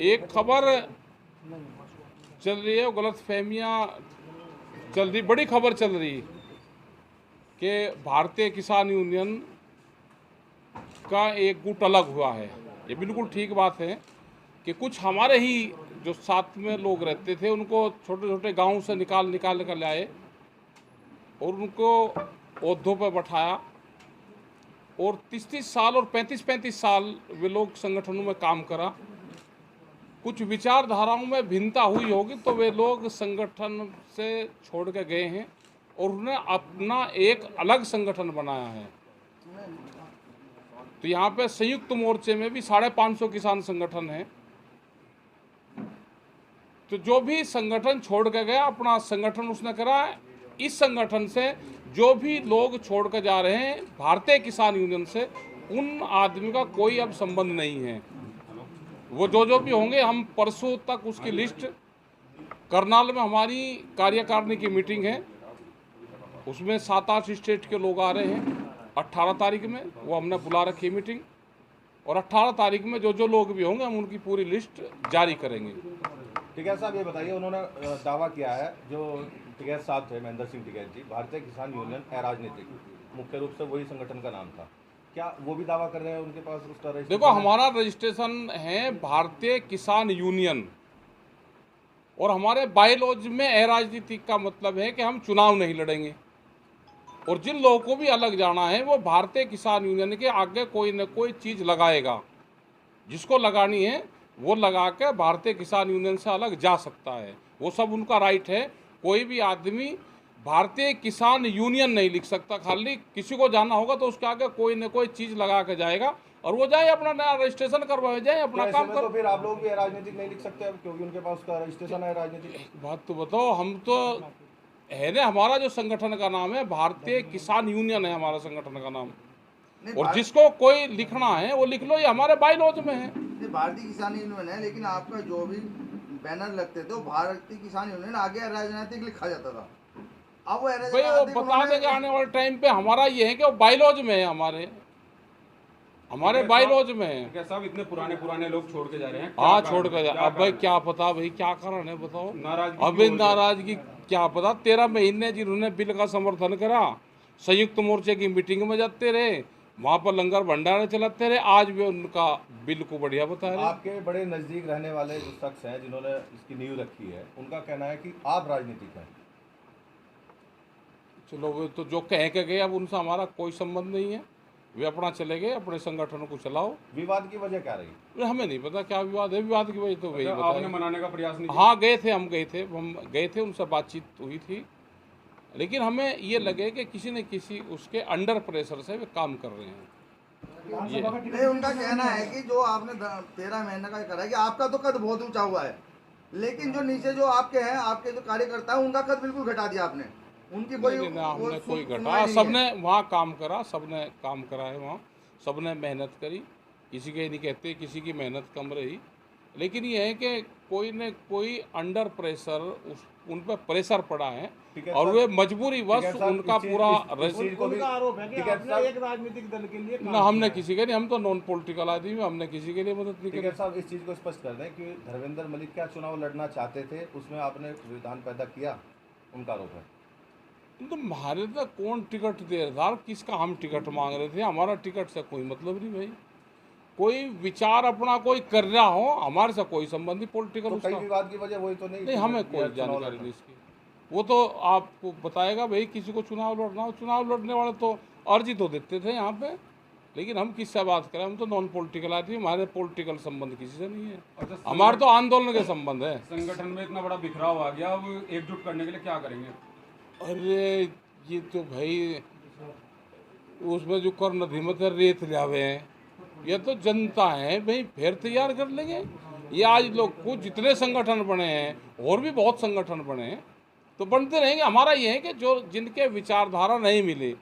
एक खबर चल रही है, गलत फहमियाँ चल रही, बड़ी खबर चल रही कि भारतीय किसान यूनियन का एक गुट अलग हुआ है। ये बिल्कुल ठीक बात है कि कुछ हमारे ही जो साथ में लोग रहते थे उनको छोटे छोटे गांव से निकाल कर लाए और उनको ओहदों पर बैठाया और 30-30 साल और 35-35 साल वे लोग संगठनों में काम करा। कुछ विचारधाराओं में भिन्नता हुई होगी तो वे लोग संगठन से छोड़ के गए हैं और उन्होंने अपना एक अलग संगठन बनाया है। तो यहाँ पे संयुक्त मोर्चे में भी 550 किसान संगठन है। तो जो भी संगठन छोड़ के गया अपना संगठन उसने करा। इस संगठन से जो भी लोग छोड़ कर जा रहे हैं भारतीय किसान यूनियन से, उन आदमी का कोई अब संबंध नहीं है। वो जो भी होंगे, हम परसों तक उसकी लिस्ट, करनाल में हमारी कार्यकारिणी की मीटिंग है, उसमें 7-8 स्टेट के लोग आ रहे हैं। 18 तारीख में वो हमने बुला रखी मीटिंग और 18 तारीख में जो लोग भी होंगे हम उनकी पूरी लिस्ट जारी करेंगे। टिकैत साहब, ये बताइए, उन्होंने दावा किया है जो टिकैत साहब थे, महेंद्र सिंह टिकैत जी, भारतीय किसान यूनियन अराजनीतिक, मुख्य रूप से वही संगठन का नाम था। क्या वो भी दावा कर रहे हैं उनके पास उसका रजिस्ट्रेशन? देखो, हमारा रजिस्ट्रेशन है भारतीय किसान यूनियन और हमारे बायलॉज में अराजनीतिक का मतलब है कि हम चुनाव नहीं लड़ेंगे। और जिन लोगों को भी अलग जाना है वो भारतीय किसान यूनियन के आगे कोई न कोई चीज़ लगाएगा, जिसको लगानी है वो लगा के भारतीय किसान यूनियन से अलग जा सकता है, वो सब उनका राइट है। कोई भी आदमी भारतीय किसान यूनियन नहीं लिख सकता। खाली किसी को जाना होगा तो उसके आगे कोई न कोई चीज़ लगा के जाएगा और वो जाए अपना नया रजिस्ट्रेशन करवाए, जाए अपना काम कर। तो फिर आप लोग भी राजनीतिक नहीं लिख सकते अब, क्योंकि उनके पास उसका रजिस्ट्रेशन है राजनीतिक। बात तो बताओ, हम तो है ना, हमारा जो संगठन का नाम है भारतीय किसान यूनियन है हमारा संगठन का नाम। और जिसको कोई लिखना है वो लिख लो, ये हमारे बायलॉज में है। भारतीय किसान यूनियन है, लेकिन आपका जो भी बैनर लगते थे वो भारतीय किसान यूनियन आगे राजनीतिक लिखा जाता था। अब वो भाई वो बता देगा आने वाले टाइम पे। हमारा ये है कि वो बायलॉज में है, हमारे बायलॉज में है। क्या साहब, इतने पुराने लोग छोड़ के जा रहे हैं? हाँ, छोड़ कर जा। अब भाई क्या पता भाई क्या कारण है, बताओ। अभी नाराजगी क्या पता। 13 महीने जिन्होंने बिल का समर्थन करा, संयुक्त मोर्चे की मीटिंग में जाते रहे, वहाँ पर लंगर भंडारे चलाते रहे, आज भी उनका बिल को बढ़िया बता रहे। आपके बड़े नजदीक रहने वाले जो शख्स हैं जिन्होंने इसकी नींव रखी है, उनका कहना है कि आप राजनीतिक हैं। चलो, वो तो जो कह के गए, अब उनसे हमारा कोई संबंध नहीं है। वे अपना चले गए, अपने संगठन को चलाओ। विवाद की वजह क्या रही? हमें नहीं पता क्या विवाद है। विवाद की वजह तो वही आपने बताया। मनाने का प्रयास नहीं? हाँ, हम गए थे, उनसे बातचीत हुई थी, लेकिन हमें ये लगे कि किसी न किसी उसके अंडर प्रेशर से वे काम कर रहे हैं। नहीं, उनका कहना है कि जो आपने 13 महीने का करा है कि आपका तो कद बहुत ऊंचा हुआ है, लेकिन जो नीचे जो आपके हैं, आपके जो कार्यकर्ता है, उनका कद बिल्कुल घटा दिया आपने। उनकी हमने कोई घटा, सबने वहाँ काम करा, सबने काम करा है वहाँ, सबने मेहनत करी। किसी के नहीं कहते किसी की मेहनत कम रही, लेकिन ये है कि कोई न कोई अंडर प्रेशर उन पर प्रेशर पड़ा है और वे मजबूरी बस उनका पूरा आरोप है कि आपने एक राजनीतिक दल के लिए ना, हमने किसी के नहीं, हम तो नॉन पॉलिटिकल आदमी, हमने किसी के लिए मदद नहीं की। साहब, इस चीज़ को स्पष्ट कर दें कि धर्मेंद्र मलिक क्या चुनाव लड़ना चाहते थे, उसमें आपने विधान पैदा किया, उनका आरोप है। तो हमारे तो कौन टिकट दे रहा था, किसका हम टिकट मांग रहे थे? हमारा टिकट से कोई मतलब नहीं भाई। कोई विचार अपना कोई कर रहा हो, हमारे से कोई संबंध नहीं पॉलिटिकल। तो कई विवाद की वजह वही तो नहीं? हमें कोई जानकारी नहीं इसकी। वो तो आपको बताएगा भाई, किसी को चुनाव लड़ना हो, चुनाव लड़ने वाले तो अर्जी तो देते थे यहाँ पे, लेकिन हम किससे बात करें? हम तो नॉन पॉलिटिकल आदमी, हमारे पॉलिटिकल संबंध किसी से नहीं है। हमारे तो आंदोलन के संबंध है। संगठन में इतना बड़ा बिखराव आ गया, अब एकजुट करने के लिए क्या करेंगे? अरे ये तो भाई उसमें जो कर नदी में रेत लावे हैं, ये तो जनता है भाई, फिर तैयार कर लेंगे। ये आज लोग कुछ जितने संगठन बने हैं और भी बहुत संगठन बने हैं तो बनते रहेंगे। हमारा ये है कि जो जिनके विचारधारा नहीं मिली,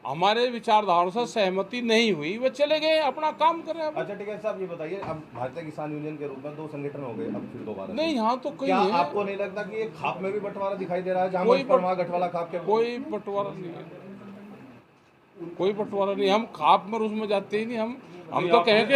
हमारे विचारधारा से सहमति नहीं हुई, वे चले गए, अपना काम करें। अच्छा ठीक है साहब, ये बताइए, अब भारतीय किसान यूनियन के रूप में 2 संगठन हो गए, अब फिर दोबारा नहीं, यहाँ तो कहीं है। आपको नहीं लगता कि ये खाप में भी बंटवारा दिखाई दे रहा है? जहाँ गठवाला खाप के कोई बंटवारा नहीं है, कोई बंटवारा नहीं। हम खाप में उसमें जाते ही नहीं, हम हम तो कहें कि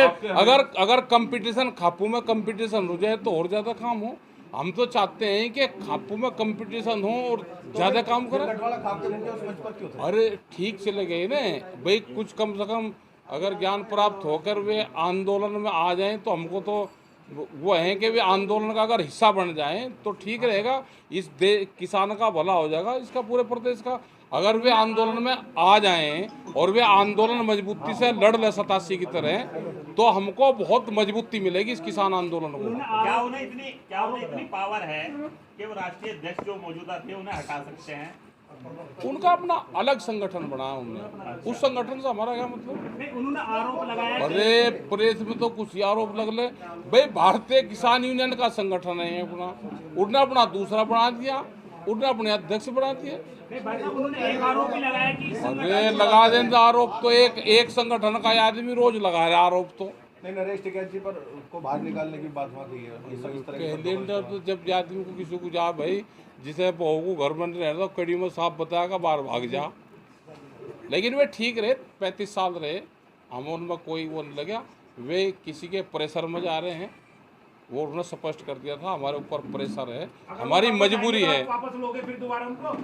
अगर कंपटीशन खापू में कंपटीशन हो जाए तो और ज़्यादा काम हो। हम तो चाहते हैं कि खापू में कंपटीशन हो और ज़्यादा काम करें। गढ़वाला खाप के मुखिया उस मंच पर क्यों थे? अरे ठीक चले गए ना भाई, कुछ कम से कम अगर ज्ञान प्राप्त होकर वे आंदोलन में आ जाएं तो हमको तो वो है कि वे आंदोलन का अगर हिस्सा बन जाएं तो ठीक रहेगा। इस किसान का भला हो जाएगा, इसका पूरे प्रदेश का। अगर वे आंदोलन में आ जाएं और वे आंदोलन मजबूती से लड़ ले 87 की तरह, तो हमको बहुत मजबूती मिलेगी इस किसान आंदोलन को। क्या उन्हें इतनी पावर है कि वो राष्ट्रीय अध्यक्ष जो मौजूदा थे उन्हें हटा सकते हैं? उनका अपना अलग संगठन बनाया उन्होंने, उस संगठन से हमारा क्या मतलब। नहीं, उन्होंने आरोप लगाया अरे प्रेस में तो कुछ ही आरोप लग ले भाई, भारतीय किसान यूनियन का संगठन है अपना, उन्होंने अपना दूसरा बना दिया, उन्होंने अपने अध्यक्ष बना दिए। उन्होंने एक आरोप भी लगाया कि अरे लगा देंगे आरोप तो एक संगठन का आदमी रोज लगा रहा आरोप तो। नहीं, नरेश टिकैत जी पर को बाहर निकालने की बात वहाँ की है। इस तरह की कैलेंडर तो जब आदमी को किसी को जा भाई, जिसे बहू को घर बन रहे तो कड़ी में साफ बताया बाहर भाग जा। लेकिन वे ठीक रहे, 35 साल रहे, हम उनमें कोई वो नहीं लगा। वे किसी के प्रेशर में जा रहे हैं, वो उन्होंने स्पष्ट कर दिया था हमारे ऊपर प्रेशर है, हमारी मजबूरी है। वापस लोगे फिर दोबारा उनको?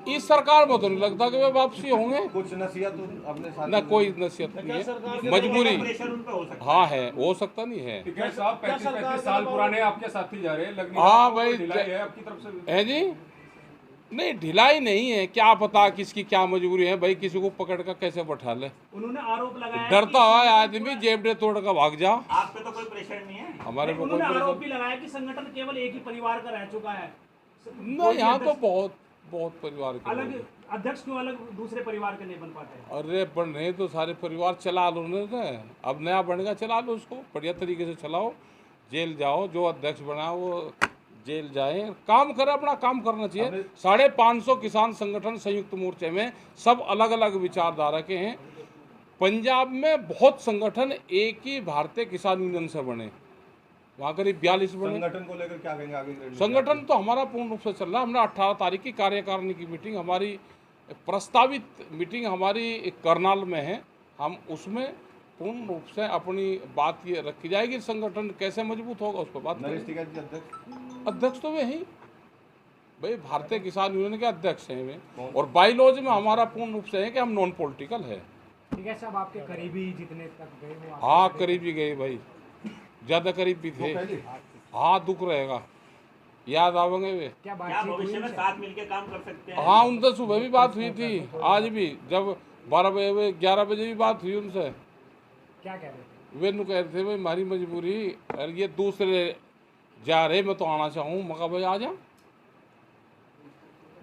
इस सरकार में तो नहीं लगता कि वे वापसी होंगे। कुछ नसीहत अपने साथ ना कोई नसीहत नहीं है, मजबूरी। प्रेशर उन पे हो सकता हाँ है, हो सकता नहीं है। टिकैत साहब 35 साल पुराने आपके साथी जा रहे हैं, लगने हाँ भाई, ढिलाई है आपकी तरफ से? है जी, नहीं ढिलाई नहीं है, क्या पता किसकी क्या मजबूरी है भाई, किसी को पकड़ कर कैसे बैठा ले। उन्होंने आरोप लगाया डरता हुआ आदमी जेबड़े तोड़ कर भाग जा। आप पे तो कोई प्रेशर नहीं है? हमारे पे कोई उन्होंने आरोप प्रेशर भी लगाया कि संगठन केवल एक ही परिवार का रह चुका है। नहीं, यहाँ तो बहुत परिवार के अलग लोग। अध्यक्ष क्यों अलग दूसरे परिवार के नहीं बन पाते? अरे बन रहे तो सारे परिवार चला लो ना, अब नया बनेगा चला लो उसको, बढ़िया तरीके से चलाओ, जेल जाओ, जो अध्यक्ष बना वो जेल जाए, काम करे, अपना काम करना चाहिए। 550 किसान संगठन संयुक्त मोर्चे में सब अलग अलग विचारधारा के हैं। पंजाब में बहुत संगठन एक ही भारतीय किसान यूनियन से बने, वहाँ करीब 42 बने। संगठन को लेकर क्या कहेंगे आगे? संगठन तो हमारा पूर्ण रूप से चल रहा है। हमने 18 तारीख की कार्यकारिणी की मीटिंग, हमारी प्रस्तावित मीटिंग हमारी करनाल में है, हम उसमें पूर्ण रूप से अपनी बात ये रखी जाएगी, संगठन कैसे मजबूत होगा उस पर बात नरेश करेंगे। टिकैत जी अध्यक्ष तो वे ही भाई, भारतीय किसान यूनियन के अध्यक्ष हैं वे, और बाईलॉज में हमारा पूर्ण रूप से है कि हम नॉन पॉलिटिकल है। ठीक है साहब, आपके करीबी जितने तक गए वो हाँ करीबी गए भाई, ज़्यादा करीब भी थे। हाँ दुख रहेगा, याद आवेंगे वे। क्या भविष्य में साथ मिलकर काम कर सकते हैं? हाँ उनसे सुबह भी बात हुई थी, आज भी जब 12 बजे 11 बजे भी बात हुई उनसे। क्या कह रहे थे? वे नु कह रहे थे भाई हमारी मजबूरी, और ये दूसरे जा रहे, मैं तो आना चाहूँ, मका भाई आ जा।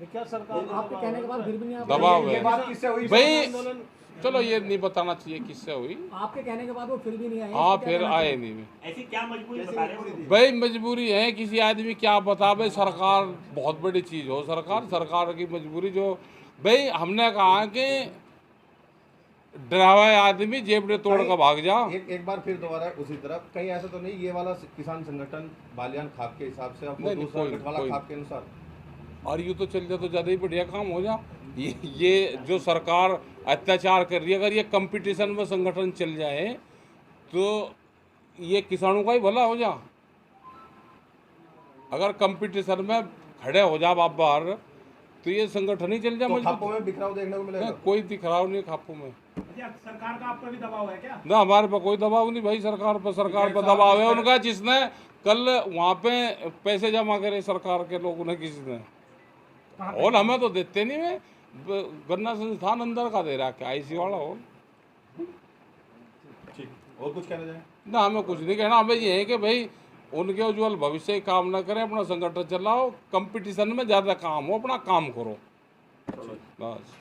क्या सरकार आपके कहने के बाद फिर भी नहीं दबाव ये है बात किससे हुई भाई, चलो ये नहीं बताना चाहिए किससे हुई। आपके कहने के बाद वो फिर भी नहीं आए? हाँ फिर आए नहीं वे। ऐसी क्या मजबूरी बता रहे हो? भाई मजबूरी है, किसी आदमी क्या बता भाई, सरकार बहुत बड़ी चीज़ हो, सरकार की मजबूरी जो भाई, हमने कहा कि डरावा आदमी जेबड़े तोड़ कर भाग जा। एक बार फिर दोबारा उसी तरफ, कहीं ऐसा तो नहीं ये वाला किसान संगठन बालियान खाप के हिसाब से, अब वो नहीं, दूसरा कोई- गठवाला कोई- खाप के अनुसार? और यूँ तो चल जाए तो ज़्यादा ही बढ़िया काम हो जा। ये जो सरकार अत्याचार कर रही है, अगर ये कंपटीशन में संगठन चल जाए तो ये किसानों का ही भला हो जा। अगर कंपटीशन में खड़े हो जा आप बाहर तो ये संगठन ही चल जाए तो मजबूत। खापों में बिखराव देखने को मिलेगा? कोई दिखराव नहीं खापों में। सरकार का आप पर भी दबाव है क्या? ना हमारे पर कोई दबाव नहीं भाई, सरकार पर दबाव है उनका, जिसने कल वहाँ पे पैसे जमा करे सरकार के लोगों ने, किसी ने, और हमें तो देते नहीं। वे गन्ना संस्थान अंदर का दे रहा, क्या आईसी वाला हो। ठीक, और कुछ कहना चाहें? ना हमें कुछ नहीं कहना, हमें ये है कि भाई उनके उज्जवल भविष्य की कामना करें, अपना संगठन चलाओ, कंपटीशन में ज़्यादा काम हो, अपना काम करो बस।